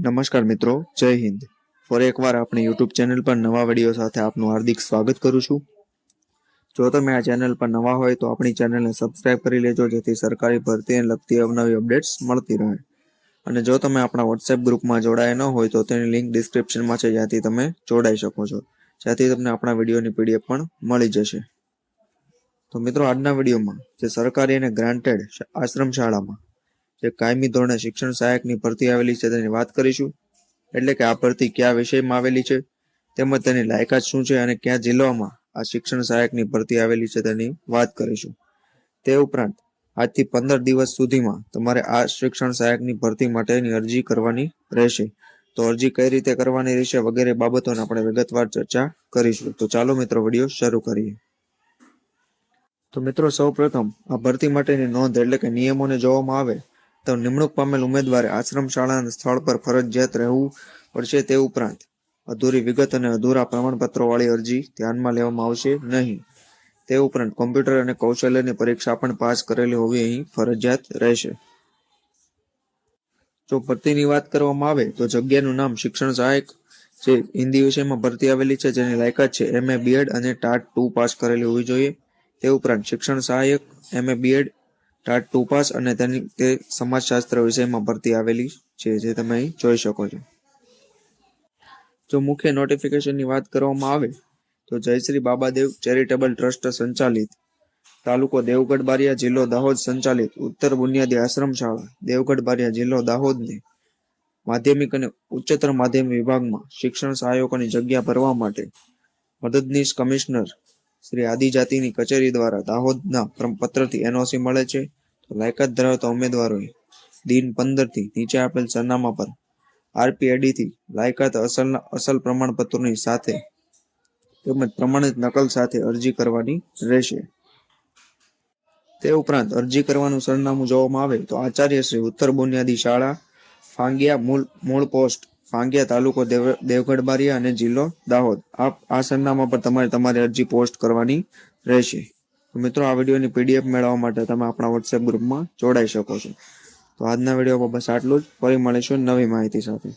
નમસ્કાર મિત્રો, જય હિન્દ. ફરી એકવાર આપણી યુટ્યુબ ચેનલ પર નવા વિડીયો સાથે આપનું હાર્દિક સ્વાગત કરું છું. જો તમે આ ચેનલ પર નવા હોય તો આપણી ચેનલને સબસ્ક્રાઇબ કરી લેજો, જેથી સરકારી ભરતીને લગતી અવનવી અપડેટ્સ મળતી રહે. અને જો તમે આપણા વોટ્સએપ ગ્રુપમાં જોડાયા ન હોય તો તેની લિંક ડિસ્ક્રિપ્શનમાં છે, જ્યાંથી તમે જોડાઈ શકો છો, જ્યાંથી તમને આપણા વિડીયોની પીડીએફ પણ મળી જશે. તો મિત્રો, આજના વિડીયોમાં જે સરકારી અને ગ્રાન્ટેડ આશ્રમ શાળામાં જે કાયમી ધોરણે શિક્ષણ સહાયકની ભરતી આવેલી છે તેની વાત કરીશું. એટલે કે આ ભરતી કયા વિષયમાં આવેલી છે, તેમજ તેની લાયકાત શું છે અને કયા જિલ્લામાં આ શિક્ષણ સહાયકની ભરતી આવેલી છે તેની વાત કરીશું. તે ઉપરાંત આજથી 15 દિવસ સુધીમાં તમારે આ શિક્ષણ સહાયકની ભરતી માટેની અરજી કરવાની રહેશે. તો અરજી કઈ રીતે કરવાની રહેશે વગેરે બાબતોને આપણે વિગતવાર ચર્ચા કરીશું. તો ચાલો મિત્રો, વિડીયો શરૂ કરીએ. તો મિત્રો, સૌપ્રથમ આ ભરતી માટેની નોંધ એટલે કે નિયમોને જોવામાં આવે તો નિમણૂક પામેલ ઉમેદવારે આશ્રમ શાળાના સ્થળ પર ફરજિયાત રહેવું પડશે. તે ઉપરાંત અધૂરી વિગત અને અધૂરા પ્રમાણપત્રો વાળી અરજી ધ્યાનમાં લેવામાં આવશે નહીં. તે ઉપરાંત કોમ્પ્યુટર અને કૌશલ્યની પરીક્ષા પણ પાસ કરેલી હોવી અહીં ફરજિયાત રહેશે. જો ભરતીની વાત કરવામાં આવે તો જગ્યાનું નામ શિક્ષણ સહાયક જે હિન્દી વિષયમાં ભરતી આવેલી છે, જેની લાયકાત છે MA BEd અને ટાટ 2 પાસ કરેલી હોવી જોઈએ. તે ઉપરાંત શિક્ષણ સહાયક MA BEd ટાટ 2 પાસ અને તે સમાજશાસ્ત્ર વિષયમાં ભરતી આવેલી છે, જે તમે અહીં જોઈ શકો છો. જો મુખ્ય નોટિફિકેશનની વાત કરવામાં આવે તો જયશ્રી બાબાદેવ ચેરિટેબલ ટ્રસ્ટ સંચાલિત તાલુકો દેવગઢ બારિયા, જિલ્લો દાહોદ સંચાલિત ઉત્તર બુનિયાદી આશ્રમ શાળા દેવગઢ બારિયા, જિલ્લો દાહોદને માધ્યમિક અને ઉચ્ચતર માધ્યમિક વિભાગમાં શિક્ષણ સહાયકોની જગ્યા ભરવા માટે મદદનીશ કમિશનર શ્રી આદિજાતિની કચેરી દ્વારા દાહોદના પત્રથી NOC મળે છે. તો લાયકાત ધરાવતા ઉમેદવારોએ દિન 15 થી નીચે આપેલ સરનામા પર RPID થી લાયકાત અસલ પ્રમાણપત્રોની સાથે તેમજ પ્રમાણિત નકલ સાથે અરજી કરવાની રહેશે. તે ઉપરાંત અરજી કરવાનું સરનામું જોવામાં આવે તો આચાર્ય શ્રી ઉત્તર બુનિયાદી શાળા ફાંગિયા, મૂળ પોસ્ટ ફાંગિયા, તાલુકો દેવગઢ બારિયા અને જિલ્લો દાહોદ. આ સરનામા પર તમારે તમારી અરજી પોસ્ટ કરવાની રહેશે. તો મિત્રો, આ વિડીયોની PDF મેળવવા માટે તમે આપણા વોટ્સએપ ગ્રુપમાં જોડાઈ શકો છો. તો આજના વિડીયોમાં બસ આટલું જ. ફરી મળીશું નવી માહિતી સાથે.